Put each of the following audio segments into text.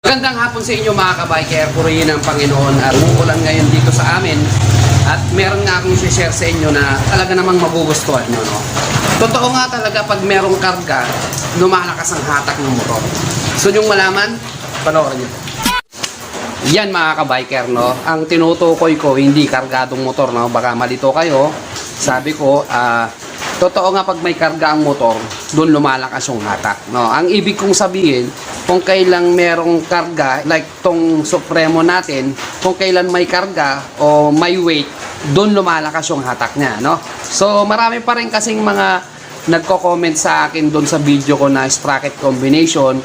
Magandang hapon sa inyo mga kabiker, purihin ng Panginoon at umuulan ngayon dito sa amin at meron nga akong share sa inyo na talaga namang magugustuhan nyo, no? Totoo nga talaga pag merong karga, lumalakas ang hatak ng motor. Gusto nyong malaman? Panoorin nyo. Yan mga kabiker, no? Ang tinutukoy ko, hindi kargadong motor, no? Baka malito kayo. Sabi ko, totoo nga pag may karga ang motor, doon lumalakas yung hatak, no? Ang ibig kong sabihin, kung kailan merong karga, like tong Supremo natin, kung kailan may karga o may weight, doon lumalakas yung hatak niya, no? So, marami pa rin kasing mga nagko-comment sa akin doon sa video ko na sprocket combination.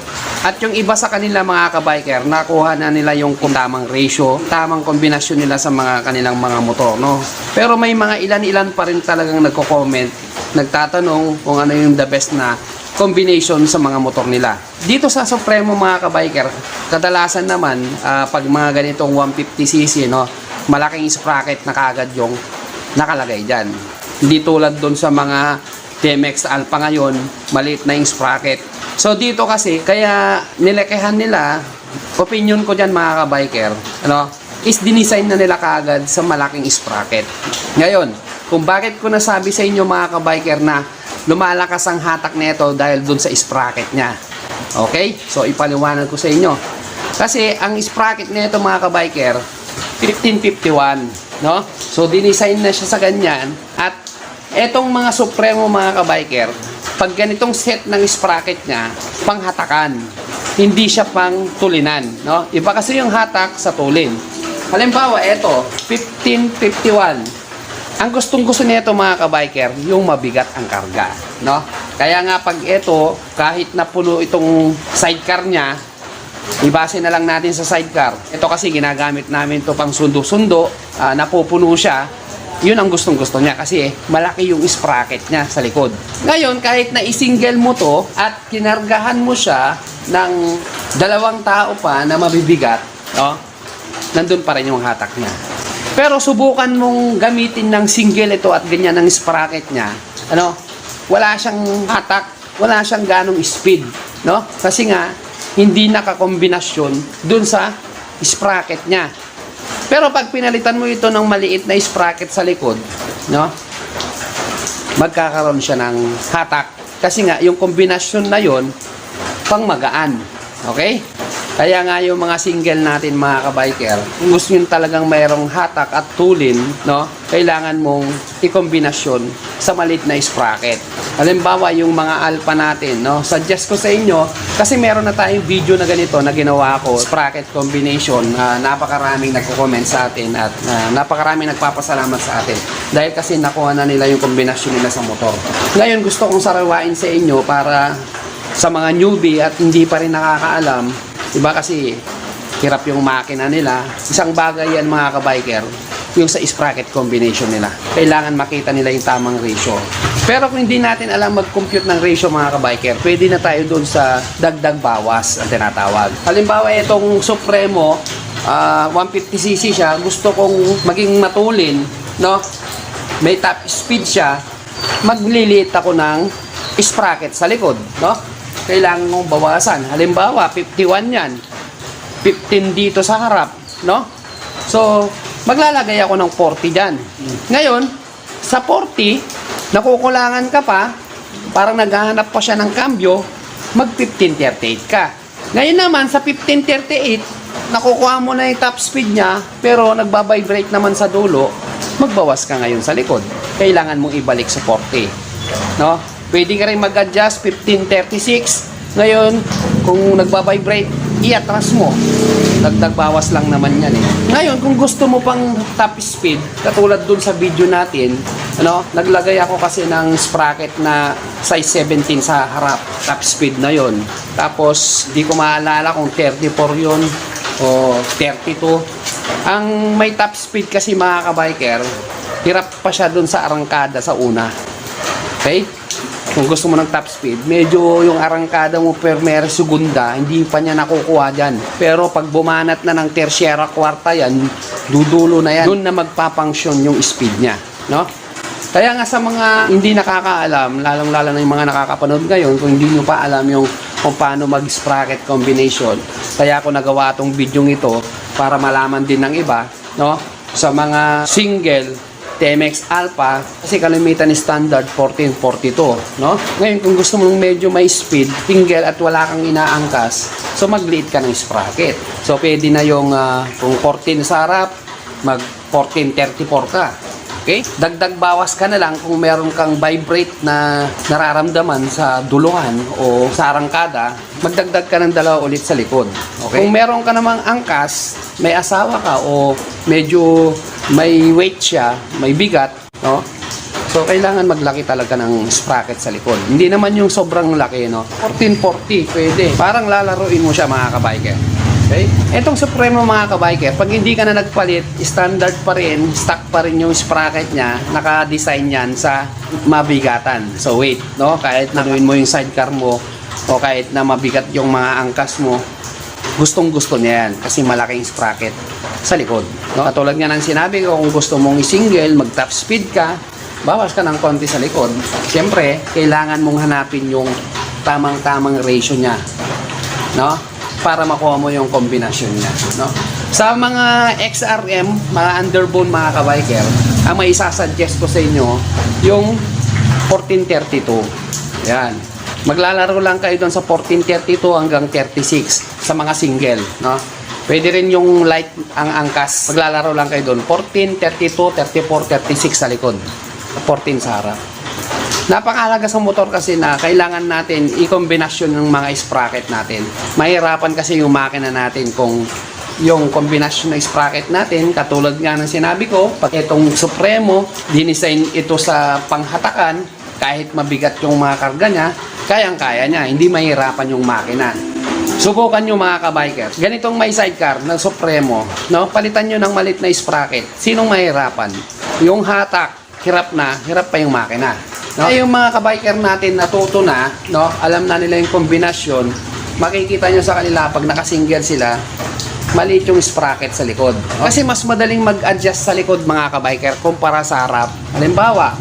At yung iba sa kanila mga kabiker, nakuha na nila yung tamang ratio, tamang kombinasyon nila sa mga kanilang mga motor, no? Pero may mga ilan-ilan pa rin talagang nagko-comment, nagtatanong kung ano yung the best na combination sa mga motor nila. Dito sa Supremo mga kabiker, kadalasan naman pag mga ganitong 150cc, no, malaking sprocket na kagad yung nakalagay dyan. Hindi tulad doon sa mga TMX Alpha ngayon, maliit na yung sprocket. So dito kasi, kaya nilekehan nila, opinion ko dyan mga kabiker, ano, is dinisign na nila kagad sa malaking sprocket. Ngayon, kung bakit ko nasabi sa inyo mga kabiker na lumalakas ang hatak nito dahil dun sa sprocket niya. Okay? So, ipaliwanag ko sa inyo. Kasi, ang sprocket nito mga kabiker, 1551. No? So, dinisign na siya sa ganyan. At, etong mga Supremo mga kabiker, pag ganitong set ng sprocket niya, panghatakan. Hindi siya pang tulinan. No? Iba kasi yung hatak sa tulin. Halimbawa, eto, 1551. Ang gustong-gusto nito mga kabiker, yung mabigat ang karga, no? Kaya nga pag ito, kahit na puno itong sidecar niya, ibase na lang natin sa sidecar. Ito kasi ginagamit namin to pang sundo-sundo, napupuno siya. Yun ang gustong-gusto niya kasi malaki yung sprocket niya sa likod. Ngayon, kahit na isingle mo to at kinargahan mo siya ng dalawang tao pa na mabibigat, no? Nandun pa rin yung hatak niya. Pero subukan mong gamitin ng single ito at ganyan ang sprocket niya. Ano? Wala siyang hatak, wala siyang ganong speed, no? Kasi nga hindi nakakombinasyon dun sa sprocket niya. Pero pag pinalitan mo ito ng maliit na sprocket sa likod, no? Magkakaroon siya ng hatak. Kasi nga yung kombinasyon na yon pang magaan. Okay? Kaya nga yung mga single natin mga kabiker, kung gusto nyo talagang mayroong hatak at tulin, no, kailangan mong ikombinasyon sa maliit na sprocket. Halimbawa yung mga Alpha natin, no, suggest ko sa inyo, kasi meron na tayong video na ganito na ginawa ko, sprocket combination, napakaraming nagko-comment sa atin at napakaraming nagpapasalamat sa atin. Dahil kasi nakuha na nila yung kombinasyon nila sa motor. Ngayon gusto kong sarawain sa inyo para sa mga newbie at hindi pa rin nakakaalam. Diba kasi hirap yung makina nila. Isang bagay yan mga kabiker, yung sa sprocket combination nila. Kailangan makita nila yung tamang ratio. Pero kung hindi natin alam mag-compute ng ratio mga kabiker, pwede na tayo doon sa dagdag bawas ang tinatawag. Halimbawa itong Supremo, 150cc siya, gusto kong maging matulin, no? May top speed siya, magliliit ako ng sprocket sa likod, no? Kailangan mong bawasan. Halimbawa, 51 yan. 15 dito sa harap, no? So, maglalagay ako ng 40 dyan. Ngayon, sa 40, nakukulangan ka pa, parang naghahanap pa siya ng kambyo, mag 1538 ka. Ngayon naman, sa 1538, nakukuha mo na yung top speed niya, pero nagbabibrate naman sa dulo, magbawas ka ngayon sa likod. Kailangan mong ibalik sa 40, no? Pwede ka rin mag-adjust 1536. Ngayon, kung nagbabibrate, i-atras mo. Dagdag bawas lang naman yan eh. Ngayon, kung gusto mo pang top speed, katulad dun sa video natin, ano, naglagay ako kasi ng sprocket na size 17 sa harap. Top speed na yon. Tapos, di ko maalala kung 34 yon o 32. Ang may top speed kasi mga kabiker, hirap pa siya dun sa arangkada sa una. Okay? Kung gusto mo ng top speed, medyo yung arangkada mo per mere segunda, hindi pa niya nakukuha dyan. Pero pag bumanat na ng tersyera kwarta yan, dudulo na yan. Doon na magpapunction yung speed niya, no? Kaya nga sa mga hindi nakakaalam, lalong-lalo na yung mga nakakapanood ngayon, kung hindi nyo pa alam yung kung paano mag-sprocket combination. Kaya ako nagawa tong video ito para malaman din ng iba, no? Sa mga single TMX Alpha, kasi kalimitan ni standard 1442, no? Ngayon kung gusto mong medyo may speed, single at wala kang inaangkas, so magliit ka ng sprocket. So pwede na yung kung 14 sa harap, mag 1434 ka. Okay? Dagdag bawas ka na lang kung meron kang vibrate na nararamdaman sa duluhan o sa arangkada, magdagdag ka ng dalawa ulit sa likod. Okay? Kung meron ka namang angkas, may asawa ka o medyo may weight siya, may bigat, no? So, kailangan maglaki talaga ng sprocket sa likod. Hindi naman yung sobrang laki, no? 1440, pwede. Parang lalaruin mo siya, mga kabiker. Okay? Etong Supremo, mga kabiker, pag hindi ka na nagpalit, standard pa rin, stock pa rin yung sprocket niya, naka-design yan sa mabigatan. So, weight, no? Kahit nanuin mo yung sidecar mo, o kahit na mabigat yung mga angkas mo, gustong-gusto niya yan kasi malaking sprocket sa likod. No? Katulad nga ng sinabi ko, kung gusto mong i-single, mag-top speed ka, bawas ka ng konti sa likod. Siyempre, kailangan mong hanapin yung tamang-tamang ratio niya, no? Para makuha mo yung kombinasyon niya, no? Sa mga XRM, mga underbone, mga kabiker, ang may isasuggest ko sa inyo, yung 1432. Yan. Maglalaro lang kayo doon sa 1432 hanggang 36 sa mga single, no? Pwede rin yung light ang angkas. Maglalaro lang kayo doon. 14, 32, 34, 36 sa likod. 14 sa harap. Napakahalaga sa motor kasi na kailangan natin i-kombinasyon ng mga sprocket natin. Mahirapan kasi yung makina natin kung yung kombinasyon ng sprocket natin, katulad nga ng sinabi ko, pag itong Supremo, dinisign ito sa panghatakan, kahit mabigat yung mga karga niya, kayang-kaya niya, hindi mahirapan yung makina. Subukan nyo, mga kabiker. Ganitong may sidecar ng Supremo, no? Palitan nyo ng malit na sprocket. Sinong mahirapan? Yung hatak, hirap pa yung makina. No? Yung mga kabiker natin natuto na, no? Alam na nila yung kombinasyon, makikita nyo sa kanila pag nakasingle sila, maliit yung sprocket sa likod. Kasi mas madaling mag-adjust sa likod, mga kabiker, kumpara sa harap. Halimbawa,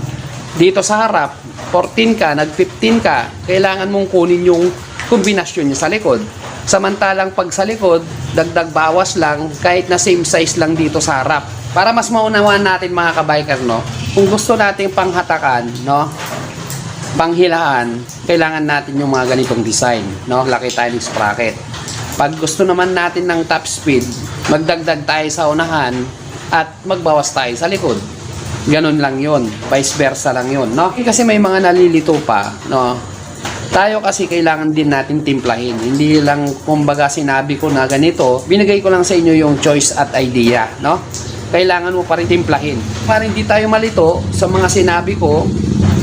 dito sa harap, 14 ka, nag-15 ka, kailangan mong kunin yung kombinasyon niya sa likod. Samantalang pag sa likod, dagdag bawas lang, kahit na same size lang dito sa harap. Para mas maunawaan natin, mga kabiker, no? Kung gusto nating panghatakan, no? Panghilaan, kailangan natin yung mga ganitong design, no? Laki tayo ng sprocket. Pag gusto naman natin ng top speed, magdagdag tayo sa unahan at magbawas tayo sa likod. Ganun lang yun. Vice versa lang yun, no? Kasi may mga nalilito pa, no? Tayo kasi kailangan din natin timplahin. Hindi lang, kumbaga, sinabi ko na ganito, binigay ko lang sa inyo yung choice at idea, no? Kailangan mo pa rin timplahin. Para hindi tayo malito sa mga sinabi ko,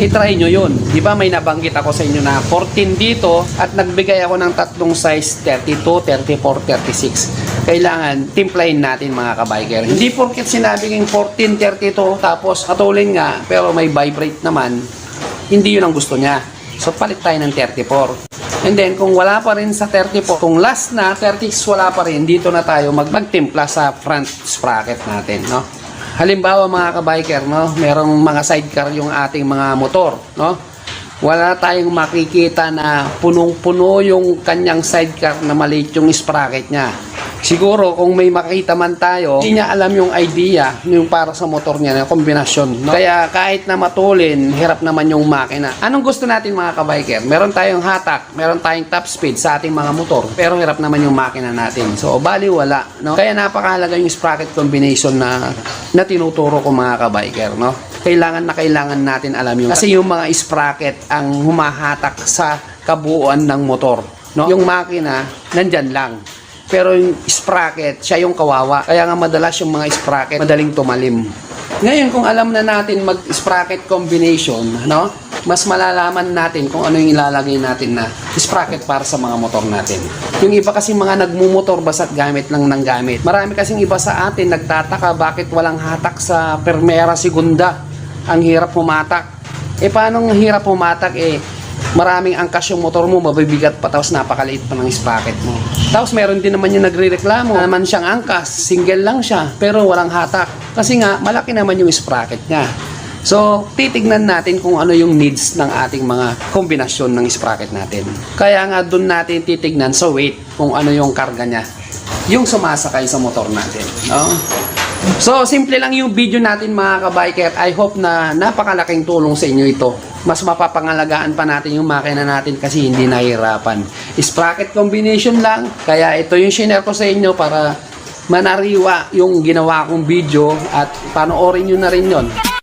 i-try nyo yun. Di ba may nabanggit ako sa inyo na 14 dito at nagbigay ako ng tatlong size 32, 34, 36. Kailangan timplahin natin, mga kabiker. Hindi porket sinabi ng 14, 32 tapos katulin nga pero may vibrate naman, hindi yun ang gusto niya. So palit tayo ng 34. And then kung wala pa rin sa 34, kung last na 36 wala pa rin, dito na tayo magtimpla sa front sprocket natin, no? Halimbawa, mga kabiker, no, merong mga sidecar yung ating mga motor, no? Wala tayong makikita na punong-puno yung kanyang sidecar na maliit yung sprocket niya. Siguro kung may makita man tayo, hindi niya alam yung idea yung para sa motor niya na kombinasyon, no? Kaya kahit na matulin, hirap naman yung makina. Anong gusto natin, mga kabiker? Meron tayong hatak, meron tayong top speed sa ating mga motor, pero hirap naman yung makina natin. So bali wala, no? Kaya napakahalaga yung sprocket combination na tinuturo ko, mga kabiker, no? Kailangan natin alam yung kasi yung mga sprocket ang humahatak sa kabuuan ng motor, no? Yung makina nandyan lang. Pero yung sprocket, siya yung kawawa. Kaya nga madalas yung mga sprocket madaling tumalim. Ngayon, kung alam na natin mag-sprocket combination, no? Mas malalaman natin kung ano yung ilalagay natin na sprocket para sa mga motor natin. Yung iba kasi mga nagmumotor basta't gamit lang ng gamit. Marami kasing iba sa atin nagtataka bakit walang hatak sa Primera, Segunda. Ang hirap humatak. Paano ang hirap humatak? Maraming angkas yung motor mo, mabibigat pa, tapos napakaliit pa ng sprocket mo. Tapos meron din naman yung nagre-reklamo, naman siyang angkas, single lang siya, pero walang hatak. Kasi nga, malaki naman yung sprocket niya. So, titignan natin kung ano yung needs ng ating mga kombinasyon ng sprocket natin. Kaya nga doon natin titignan sa weight kung ano yung karga niya, yung sumasakay sa motor natin. No? So, simple lang yung video natin mga kabiker. I hope na napakalaking tulong sa inyo ito. Mas mapapangalagaan pa natin yung makina natin kasi hindi nahihirapan. Sprocket combination lang. Kaya ito yung share ko sa inyo para manariwa yung ginawa kong video at panoorin nyo na rin yon.